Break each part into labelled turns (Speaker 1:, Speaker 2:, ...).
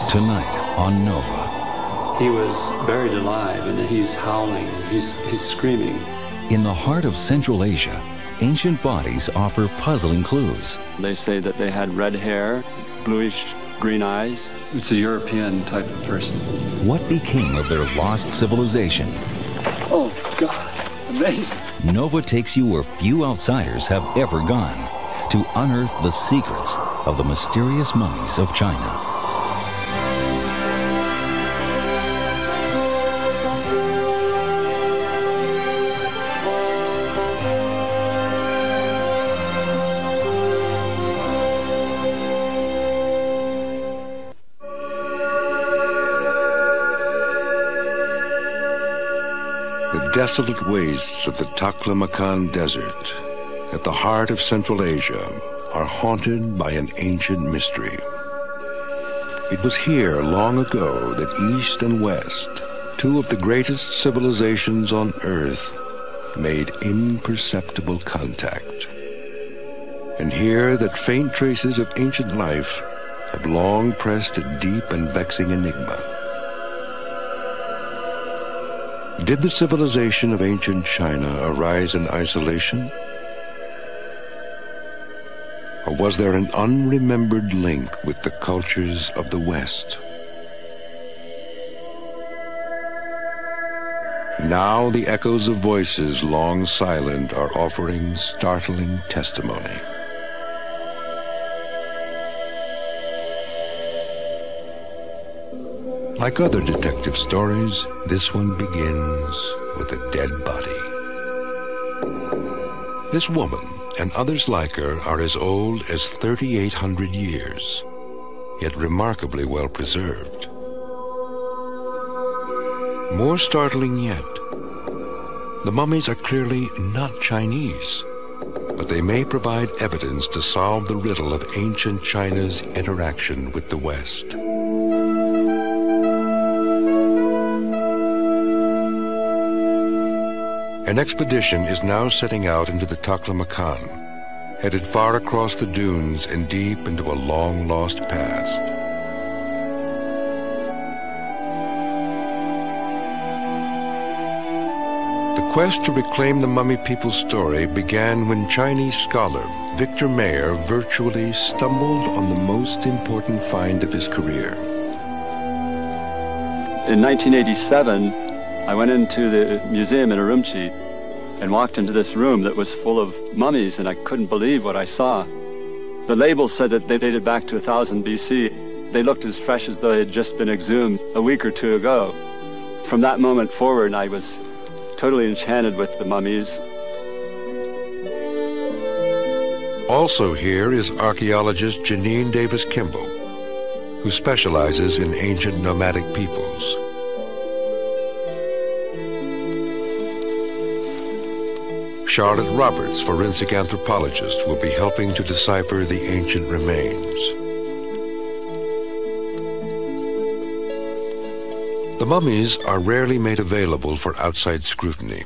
Speaker 1: Tonight on Nova.
Speaker 2: He was buried alive and he's howling, he's screaming.
Speaker 1: In the heart of Central Asia, ancient bodies offer puzzling clues.
Speaker 3: They say that they had red hair, bluish green eyes.
Speaker 2: It's a European type of person.
Speaker 1: What became of their lost civilization?
Speaker 2: Oh, God, amazing.
Speaker 1: Nova takes you where few outsiders have ever gone to unearth the secrets of the mysterious mummies of China.
Speaker 4: The desolate wastes of the Takla Makan desert, at the heart of Central Asia, are haunted by an ancient mystery. It was here long ago that East and West, two of the greatest civilizations on Earth, made imperceptible contact. And here that faint traces of ancient life have long pressed a deep and vexing enigma. Did the civilization of ancient China arise in isolation? Or was there an unremembered link with the cultures of the West? Now the echoes of voices long silent are offering startling testimony. Like other detective stories, this one begins with a dead body. This woman and others like her are as old as 3,800 years, yet remarkably well preserved. More startling yet, the mummies are clearly not Chinese, but they may provide evidence to solve the riddle of ancient China's interaction with the West. An expedition is now setting out into the Takla Makan, headed far across the dunes and deep into a long-lost past. The quest to reclaim the mummy people's story began when Chinese scholar Victor Mayer virtually stumbled on the most important find of his career.
Speaker 3: In 1987, I went into the museum in Urumqi and walked into this room that was full of mummies, and I couldn't believe what I saw. The label said that they dated back to 1000 BC. They looked as fresh as though they had just been exhumed a week or two ago. From that moment forward, I was totally enchanted with the mummies.
Speaker 4: Also here is archaeologist Janine Davis Kimball, who specializes in ancient nomadic peoples. Charlotte Roberts, forensic anthropologist, will be helping to decipher the ancient remains. The mummies are rarely made available for outside scrutiny.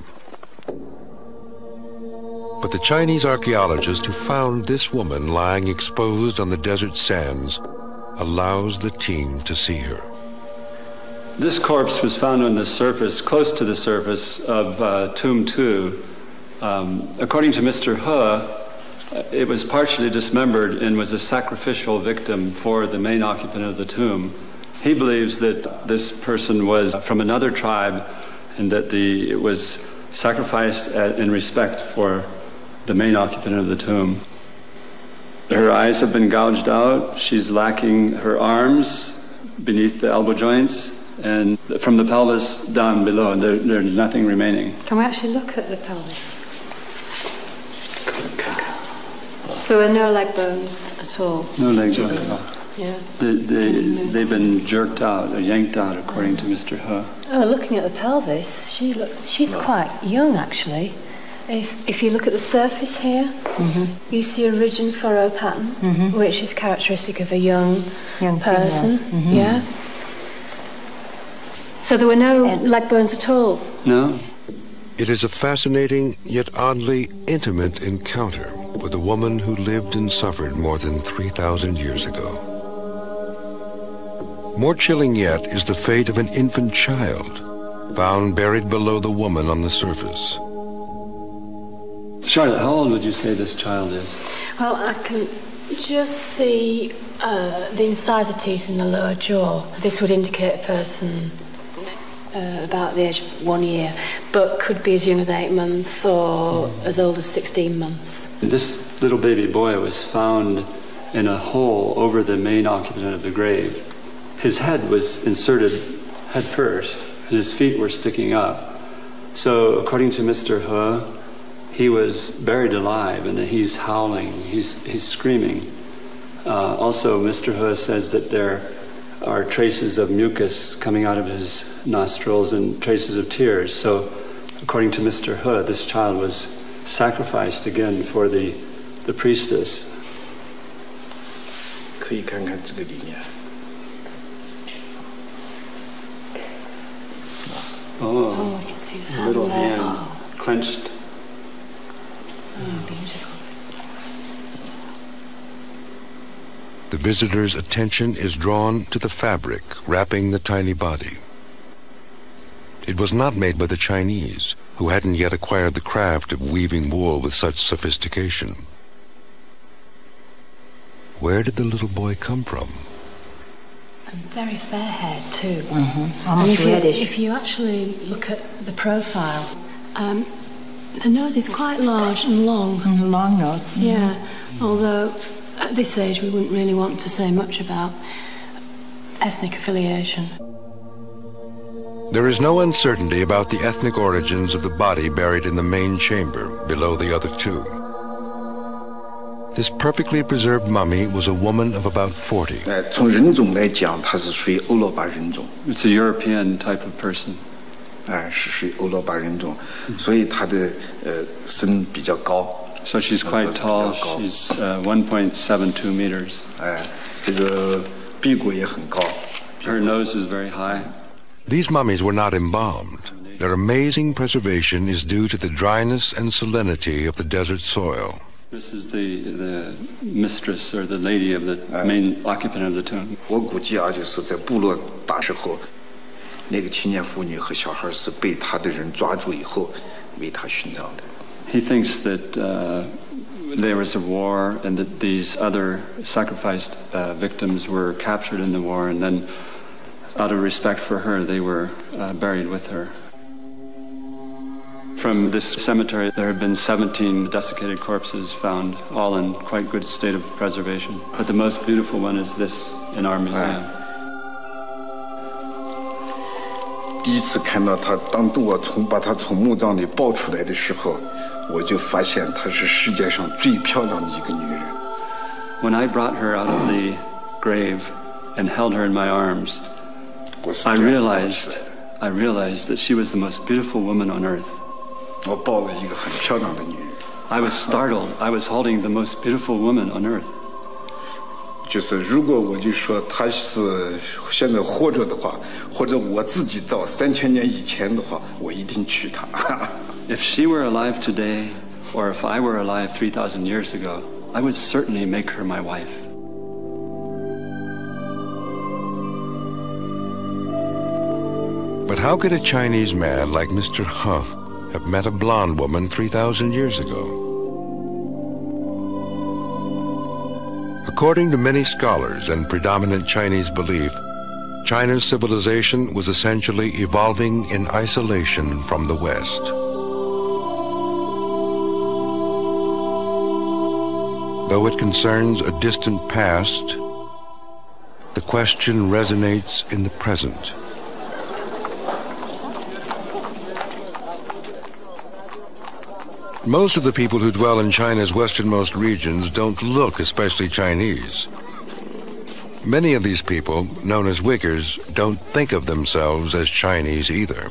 Speaker 4: But the Chinese archaeologist who found this woman lying exposed on the desert sands allows the team to see her.
Speaker 2: This corpse was found on the surface, close to the surface of Tomb 2. According to Mr. He, it was partially dismembered and was a sacrificial victim for the main occupant of the tomb. He believes that this person was from another tribe and that it was sacrificed in respect for the main occupant of the tomb. Her eyes have been gouged out. She's lacking her arms beneath the elbow joints, and from the pelvis down below, there's nothing remaining.
Speaker 5: Can we actually look at the pelvis? So there are no leg bones at all?
Speaker 2: No leg bones at all.
Speaker 5: Yeah.
Speaker 2: They've been jerked out or yanked out, according to Mr. He.
Speaker 5: Oh, looking at the pelvis, she's quite young, actually. If you look at the surface here, you see a ridge and furrow pattern, which is characteristic of a young person. Yeah. So there were no leg bones at all?
Speaker 2: No.
Speaker 4: It is a fascinating yet oddly intimate encounter with a woman who lived and suffered more than 3,000 years ago. More chilling yet is the fate of an infant child, found buried below the woman on the surface.
Speaker 2: Charlotte, how old would you say this child is?
Speaker 5: Well, I can just see the incisor teeth in the lower jaw. This would indicate a person about the age of 1 year, but could be as young as 8 months or as old as 16 months.
Speaker 2: This little baby boy was found in a hole over the main occupant of the grave. His head was inserted head first, and his feet were sticking up. So, according to Mr. He, he was buried alive, and that he's howling, he's screaming. Also, Mr. He says that there are traces of mucus coming out of his nostrils and traces of tears. So, according to Mr. He, this child was sacrificed again for the priestess.
Speaker 6: 可以看看这个里面。
Speaker 5: Oh, I can see the hand
Speaker 2: little
Speaker 5: there.
Speaker 2: hand clenched.
Speaker 5: Oh, beautiful.
Speaker 4: The visitor's attention is drawn to the fabric wrapping the tiny body. It was not made by the Chinese, who hadn't yet acquired the craft of weaving wool with such sophistication. Where did the little boy come from?
Speaker 5: And very fair-haired too.
Speaker 7: Almost reddish.
Speaker 5: If you actually look at the profile, the nose is quite large and long.
Speaker 7: Long nose.
Speaker 5: Yeah, although at this age we wouldn't really want to say much about ethnic affiliation.
Speaker 4: There is no uncertainty about the ethnic origins of the body buried in the main chamber below the other two. This perfectly preserved mummy was a woman of about 40.
Speaker 6: 从人种来讲，它是属于欧罗巴人种。
Speaker 2: It's a European type of person.
Speaker 6: 是属于欧罗巴人种，所以她的身比较高。
Speaker 2: So she's quite tall. She's 1.72 meters.
Speaker 6: 这个鼻骨也很高。
Speaker 2: Her nose is very high.
Speaker 4: These mummies were not embalmed. Their amazing preservation is due to the dryness and salinity of the desert soil.
Speaker 2: This is the mistress or the lady of the main occupant of the tomb.
Speaker 6: 我估计啊，就是在部落打时候，那个青年妇女和小孩是被他的人抓住以后为他殉葬的。
Speaker 2: He thinks that there was a war and that these other sacrificed victims were captured in the war, and then out of respect for her, they were buried with her. From this cemetery, there have been 17 desiccated corpses found, all in quite good state of preservation. But the most beautiful one is this in our museum.
Speaker 6: 第一次看到她，当我把她从墓葬里抱出来的时候，我就发现她是世界上最漂亮的一个女人。
Speaker 2: When I brought her out of the grave and held her in my arms, I realized that she was the most beautiful woman on earth.
Speaker 6: 我抱了一个很漂亮的女人。
Speaker 2: I was startled. I was holding the most beautiful woman on earth.
Speaker 6: 就是如果我就说她是现在活着的话，或者我自己早3000年以前的话，我一定娶她。
Speaker 2: If she were alive today, or if I were alive 3,000 years ago, I would certainly make her my wife.
Speaker 4: But how could a Chinese man like Mr. He have met a blonde woman 3,000 years ago? According to many scholars and predominant Chinese belief, China's civilization was essentially evolving in isolation from the West. Though it concerns a distant past, the question resonates in the present. Most of the people who dwell in China's westernmost regions don't look especially Chinese. Many of these people, known as Uyghurs, don't think of themselves as Chinese either.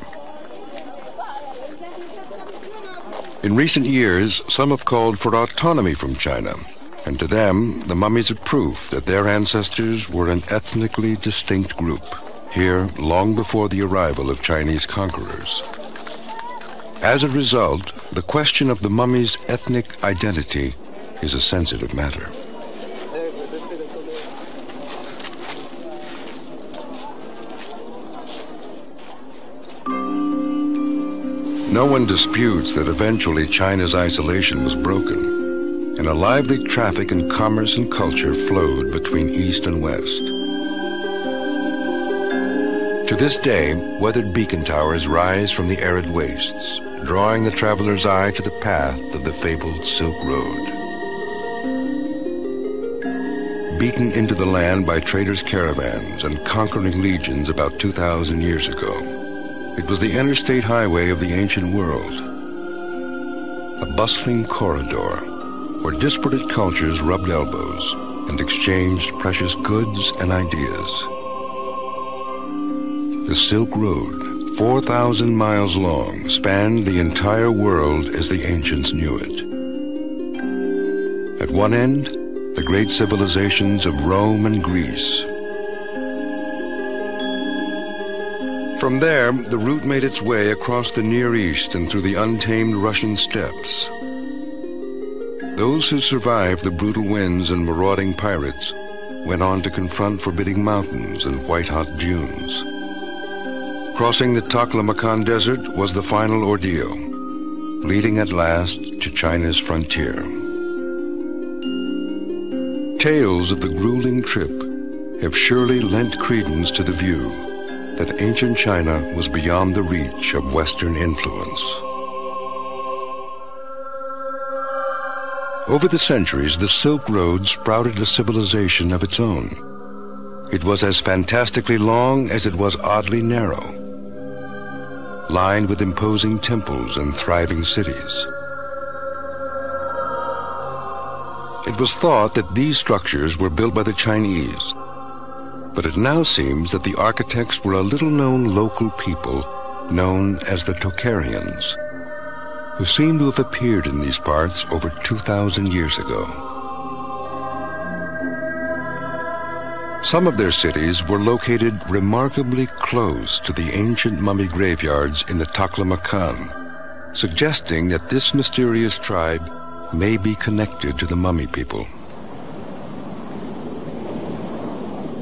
Speaker 4: In recent years, some have called for autonomy from China, and to them, the mummies are proof that their ancestors were an ethnically distinct group, here long before the arrival of Chinese conquerors. As a result, the question of the mummy's ethnic identity is a sensitive matter. No one disputes that eventually China's isolation was broken, and a lively traffic in commerce and culture flowed between East and West. To this day, weathered beacon towers rise from the arid wastes, drawing the traveler's eye to the path of the fabled Silk Road. Beaten into the land by traders' caravans and conquering legions about 2,000 years ago, it was the interstate highway of the ancient world, a bustling corridor where disparate cultures rubbed elbows and exchanged precious goods and ideas. The Silk Road, 4,000 miles long, spanned the entire world as the ancients knew it. At one end, the great civilizations of Rome and Greece. From there, the route made its way across the Near East and through the untamed Russian steppes. Those who survived the brutal winds and marauding pirates went on to confront forbidding mountains and white-hot dunes. Crossing the Takla Makan desert was the final ordeal, leading at last to China's frontier. Tales of the grueling trip have surely lent credence to the view that ancient China was beyond the reach of Western influence. Over the centuries, the Silk Road sprouted a civilization of its own. It was as fantastically long as it was oddly narrow, lined with imposing temples and thriving cities. It was thought that these structures were built by the Chinese, but it now seems that the architects were a little-known local people known as the Tocharians, who seem to have appeared in these parts over 2,000 years ago. Some of their cities were located remarkably close to the ancient mummy graveyards in the Takla Makan, suggesting that this mysterious tribe may be connected to the mummy people.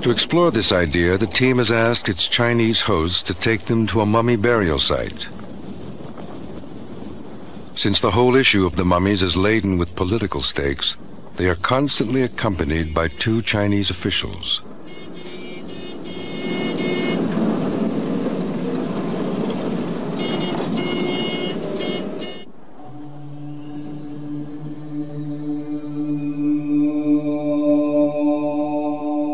Speaker 4: To explore this idea, the team has asked its Chinese hosts to take them to a mummy burial site. Since the whole issue of the mummies is laden with political stakes, they are constantly accompanied by 2 Chinese officials.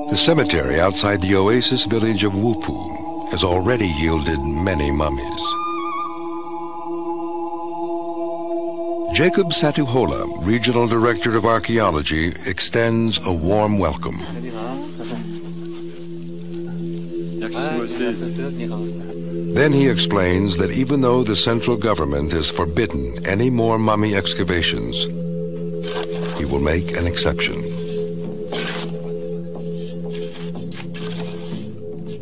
Speaker 4: The cemetery outside the oasis village of Wupu has already yielded many mummies. Jacob Satuhola, Regional Director of Archaeology, extends a warm welcome. Then he explains that even though the central government has forbidden any more mummy excavations, he will make an exception.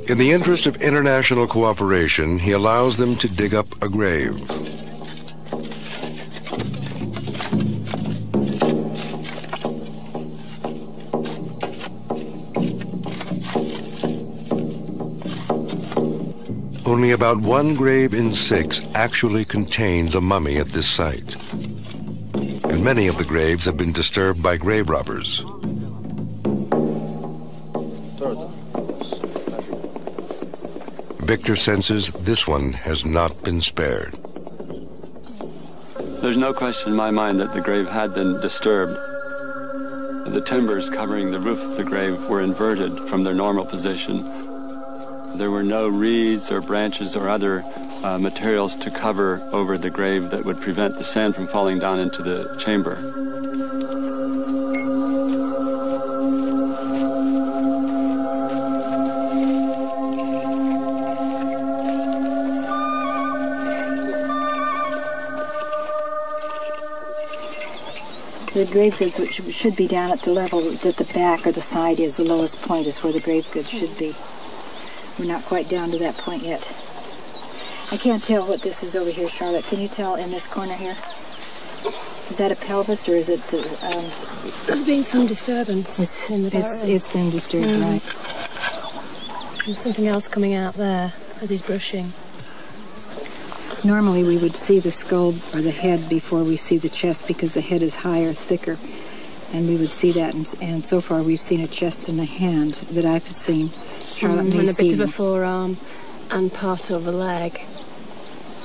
Speaker 4: In the interest of international cooperation, he allows them to dig up a grave. Only about 1 grave in 6 actually contains a mummy at this site, and many of the graves have been disturbed by grave robbers. Victor senses this one has not been spared.
Speaker 3: There's no question in my mind that the grave had been disturbed. The timbers covering the roof of the grave were inverted from their normal position. There were no reeds or branches or other materials to cover over the grave that would prevent the sand from falling down into the chamber.
Speaker 7: The grave goods, which should be down at the level that the back or the side is, the lowest point is where the grave goods should be. We're not quite down to that point yet. I can't tell what this is over here, Charlotte. Can you tell in this corner here? Is that a pelvis or is it...
Speaker 5: There's been some disturbance in the barrel.
Speaker 7: It's been disturbed, right.
Speaker 5: There's something else coming out there as he's brushing.
Speaker 7: Normally we would see the skull or the head before we see the chest because the head is higher, thicker, and we would see that. And so far we've seen a chest and a hand that I've seen. Charlotte may
Speaker 5: and a
Speaker 7: see
Speaker 5: bit of a forearm and part of a leg.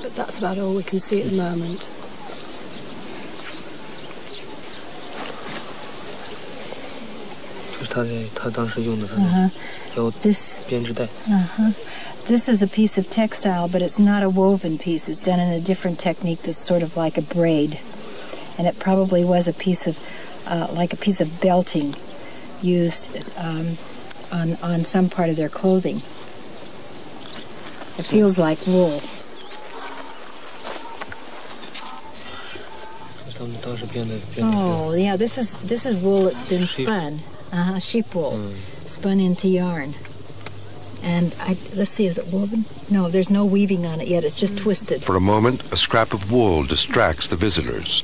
Speaker 5: But that's about all we can see at the moment.
Speaker 7: This is a piece of textile, but it's not a woven piece. It's done in a different technique that's sort of like a braid. And it probably was a piece of, like a piece of belting used on some part of their clothing. It feels like wool. Oh, yeah, this is wool that's been spun. Sheep wool, spun into yarn. And let's see, is it woven? No, there's no weaving on it yet. It's just twisted.
Speaker 4: For a moment, a scrap of wool distracts the visitors.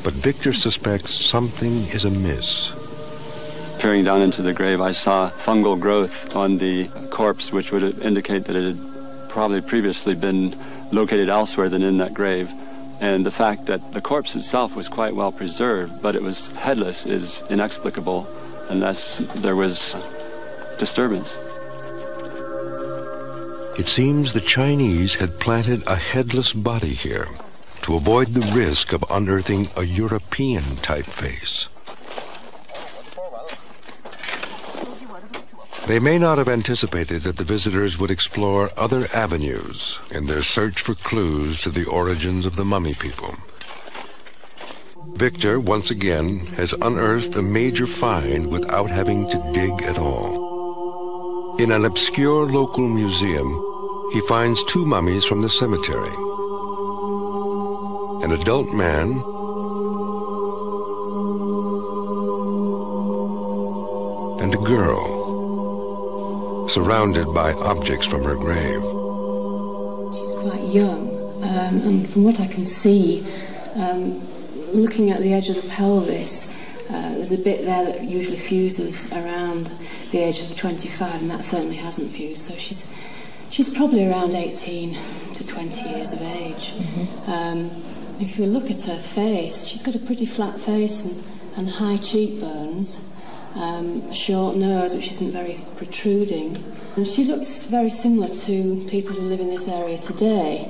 Speaker 4: But Victor suspects something is amiss.
Speaker 3: Peering down into the grave, I saw fungal growth on the corpse, which would indicate that it had probably previously been located elsewhere than in that grave. And the fact that the corpse itself was quite well preserved, but it was headless, is inexplicable unless there was disturbance.
Speaker 4: It seems the Chinese had planted a headless body here to avoid the risk of unearthing a European typeface. They may not have anticipated that the visitors would explore other avenues in their search for clues to the origins of the mummy people. Victor, once again, has unearthed a major find without having to dig at all. In an obscure local museum, he finds two mummies from the cemetery. An adult man and a girl, surrounded by objects from her grave.
Speaker 5: She's quite young, and from what I can see, looking at the edge of the pelvis, there's a bit there that usually fuses around the age of 25, and that certainly hasn't fused. So she's probably around 18 to 20 years of age. If you look at her face, she's got a pretty flat face and high cheekbones, a short nose which isn't very protruding. And she looks very similar to people who live in this area today,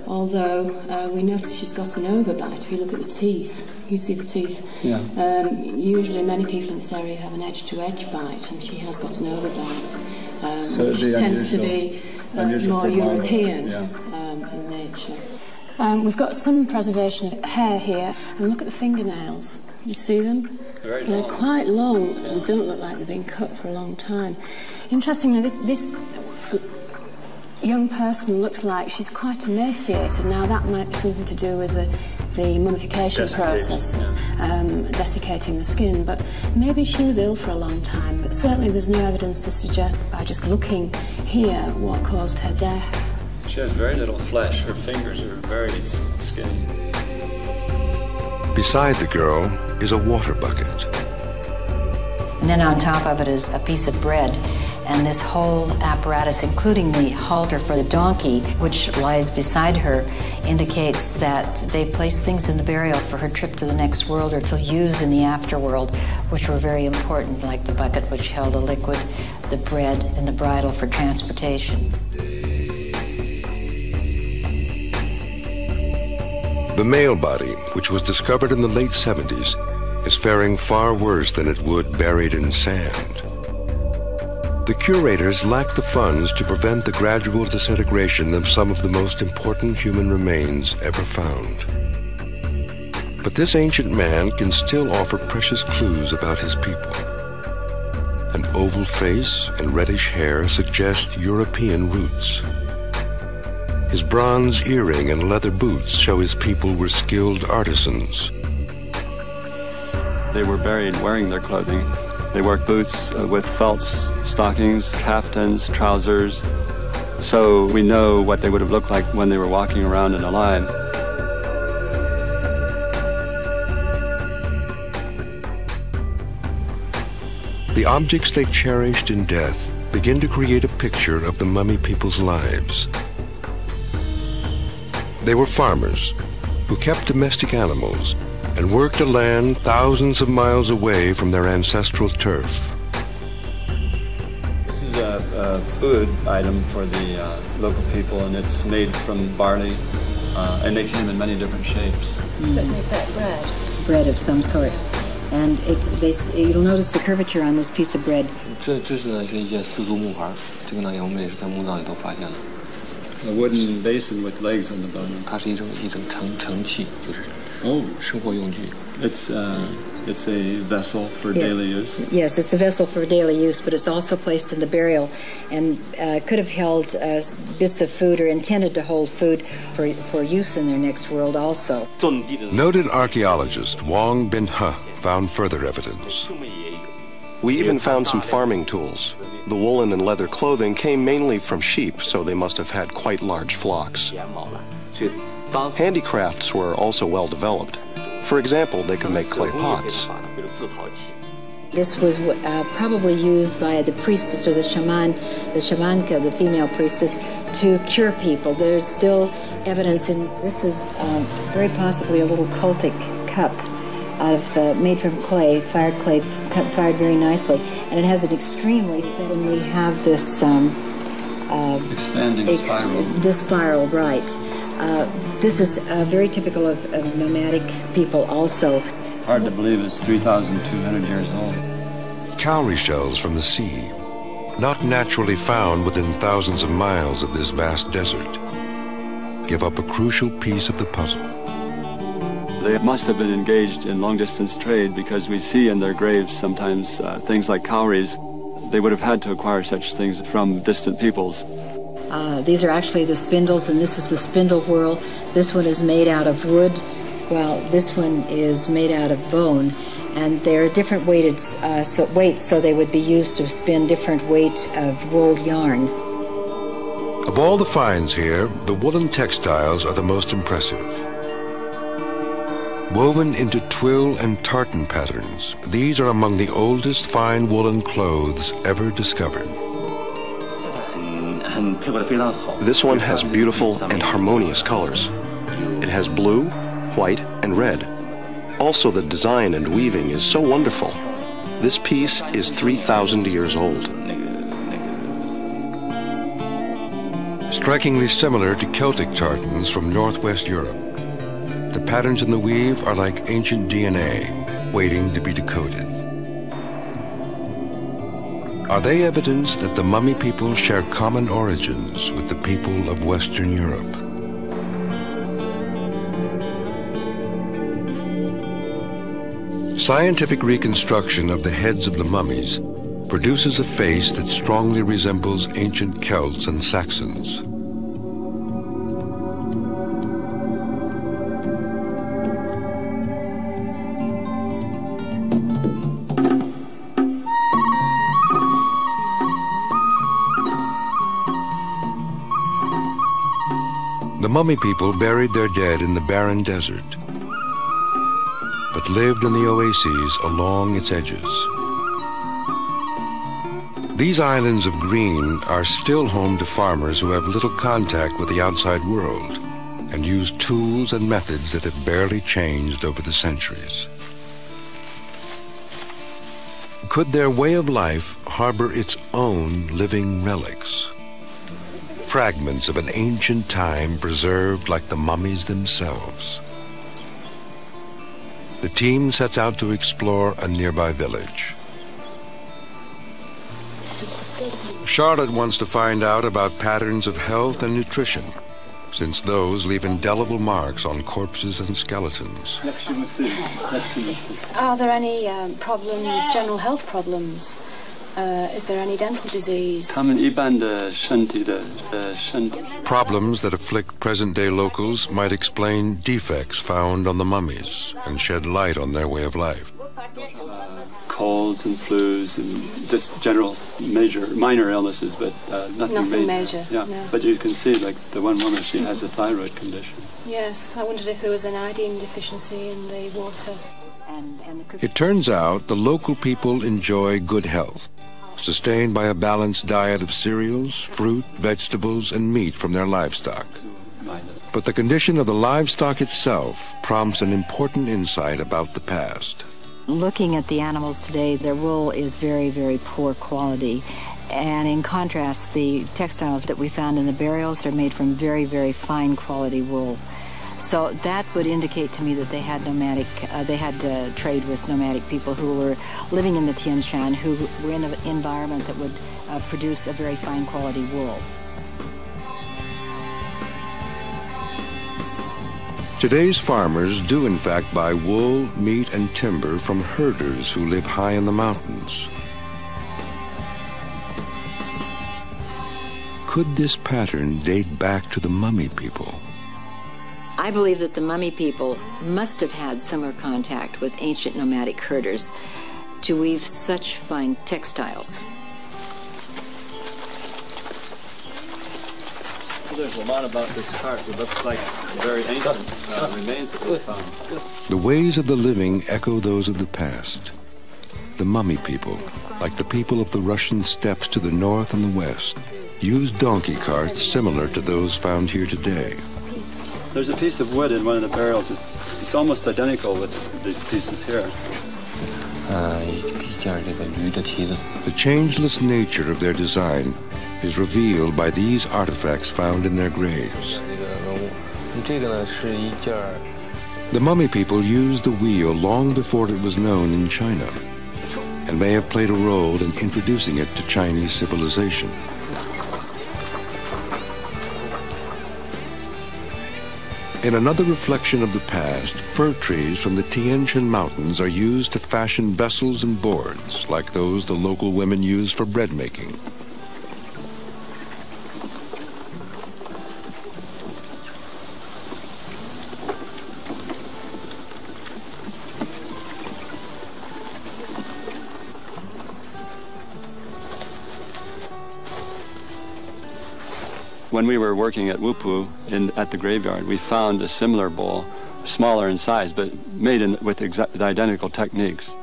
Speaker 5: although we notice she's got an overbite. If you look at the teeth, you see the teeth.
Speaker 3: Yeah.
Speaker 5: Usually many people in this area have an edge-to-edge bite, and she has got an overbite,
Speaker 3: So
Speaker 5: which tends to be more European in nature. We've got some preservation of hair here, and look at the fingernails. You see them? They're quite long and don't look like they've been cut for a long time. Interestingly, this young person looks like she's quite emaciated. Now that might be something to do with the mummification processes, desiccating the skin, but maybe she was ill for a long time. But certainly there's no evidence to suggest by just looking here what caused her death.
Speaker 3: She has very little flesh. Her fingers are very skinny.
Speaker 4: Beside the girl is a water bucket.
Speaker 7: And then on top of it is a piece of bread. And this whole apparatus, including the halter for the donkey, which lies beside her, indicates that they placed things in the burial for her trip to the next world or to use in the afterworld, which were very important, like the bucket which held a liquid, the bread, and the bridle for transportation.
Speaker 4: The male body, which was discovered in the late 70s, is faring far worse than it would buried in sand. The curators lack the funds to prevent the gradual disintegration of some of the most important human remains ever found. But this ancient man can still offer precious clues about his people. An oval face and reddish hair suggest European roots. His bronze earring and leather boots show his people were skilled artisans.
Speaker 3: They were buried wearing their clothing. They wore boots with felt stockings, caftans, trousers. So we know what they would have looked like when they were walking around and alive.
Speaker 4: The objects they cherished in death begin to create a picture of the mummy people's lives. They were farmers who kept domestic animals and worked a land thousands of miles away from their ancestral turf.
Speaker 3: This is a food item for the local people, and it's made from barley, and they came in many different shapes.
Speaker 5: So it's in effect bread?
Speaker 7: Bread of some sort. And you'll notice the curvature on this piece of bread.
Speaker 8: 这是呢是一件丝竹木盘，这个呢我们也是在墓葬里头发现的。
Speaker 2: A wooden basin with legs on the bottom.
Speaker 8: 它是一种盛器，就是生活用具。
Speaker 2: It's a vessel for daily use.
Speaker 7: Yes, it's a vessel for daily use, but it's also placed in the burial, and could have held bits of food or intended to hold food for use in their next world also.
Speaker 4: Noted archaeologist Wang Bin-he found further evidence.
Speaker 9: We even found some farming tools. The woolen and leather clothing came mainly from sheep, so they must have had quite large flocks. Handicrafts were also well developed. For example, they could make clay pots.
Speaker 7: This was probably used by the priestess or the shamanka, the female priestess, to cure people. There's still evidence this is very possibly a little cultic cup made from clay, fired very nicely, and it has an extremely thin. When we have this
Speaker 2: expanding spiral.
Speaker 7: This spiral, right? This is very typical of nomadic people also.
Speaker 2: Hard to believe it's 3,200 years old.
Speaker 4: Cowrie shells from the sea, not naturally found within thousands of miles of this vast desert, give up a crucial piece of the puzzle.
Speaker 3: They must have been engaged in long-distance trade, because we see in their graves sometimes things like cowries. They would have had to acquire such things from distant peoples.
Speaker 7: These are actually the spindles, and this is the spindle whorl. This one is made out of wood, while this one is made out of bone. And they're different weights, so they would be used to spin different weight of rolled yarn.
Speaker 4: Of all the finds here, the woolen textiles are the most impressive. Woven into twill and tartan patterns, these are among the oldest fine woolen clothes ever discovered.
Speaker 9: This one has beautiful and harmonious colors. It has blue, white, and red. Also, the design and weaving is so wonderful. This piece is 3,000 years old.
Speaker 4: Strikingly similar to Celtic tartans from northwest Europe, the patterns in the weave are like ancient DNA, waiting to be decoded. Are they evidence that the mummy people share common origins with the people of Western Europe? Scientific reconstruction of the heads of the mummies produces a face that strongly resembles ancient Celts and Saxons. The mummy people buried their dead in the barren desert, but lived in the oases along its edges. These islands of green are still home to farmers who have little contact with the outside world and use tools and methods that have barely changed over the centuries. Could their way of life harbor its own living relics? Fragments of an ancient time preserved like the mummies themselves. The team sets out to explore a nearby village. Charlotte wants to find out about patterns of health and nutrition, since those leave indelible marks on corpses and skeletons.
Speaker 5: Are there any problems, general health problems? Is there any dental disease?
Speaker 4: Problems that afflict present-day locals might explain defects found on the mummies and shed light on their way of life.
Speaker 3: Colds and flus and just general minor illnesses, but nothing
Speaker 5: major.
Speaker 3: Yeah, no. But you can see, like the one woman, she has a thyroid condition.
Speaker 5: Yes, I wondered if there was an iodine deficiency in the water.
Speaker 4: It turns out the local people enjoy good health, sustained by a balanced diet of cereals, fruit, vegetables, and meat from their livestock. But the condition of the livestock itself prompts an important insight about the past.
Speaker 7: Looking at the animals today, their wool is very, very poor quality. And in contrast, the textiles that we found in the burials are made from very, very fine quality wool. So that would indicate to me that they had trade with nomadic people who were living in the Tian Shan, who were in an environment that would produce a very fine quality wool.
Speaker 4: Today's farmers do in fact buy wool, meat, and timber from herders who live high in the mountains. Could this pattern date back to the Mummy people?
Speaker 7: I believe that the Mummy people must have had similar contact with ancient nomadic herders to weave such fine textiles.
Speaker 3: There's a lot about this cart that looks like very ancient remains that we found.
Speaker 4: The ways of the living echo those of the past. The Mummy people, like the people of the Russian steppes to the north and the west, used donkey carts similar to those found here today.
Speaker 2: There's a piece of wood in one of the burials. It's almost identical with these pieces here.
Speaker 4: The changeless nature of their design is revealed by these artifacts found in their graves. The Mummy people used the wheel long before it was known in China, and may have played a role in introducing it to Chinese civilization. In another reflection of the past, fir trees from the Tian Shan Mountains are used to fashion vessels and boards, like those the local women use for bread making.
Speaker 3: When we were working at Wupu at the graveyard, we found a similar bowl, smaller in size, but made with the identical techniques.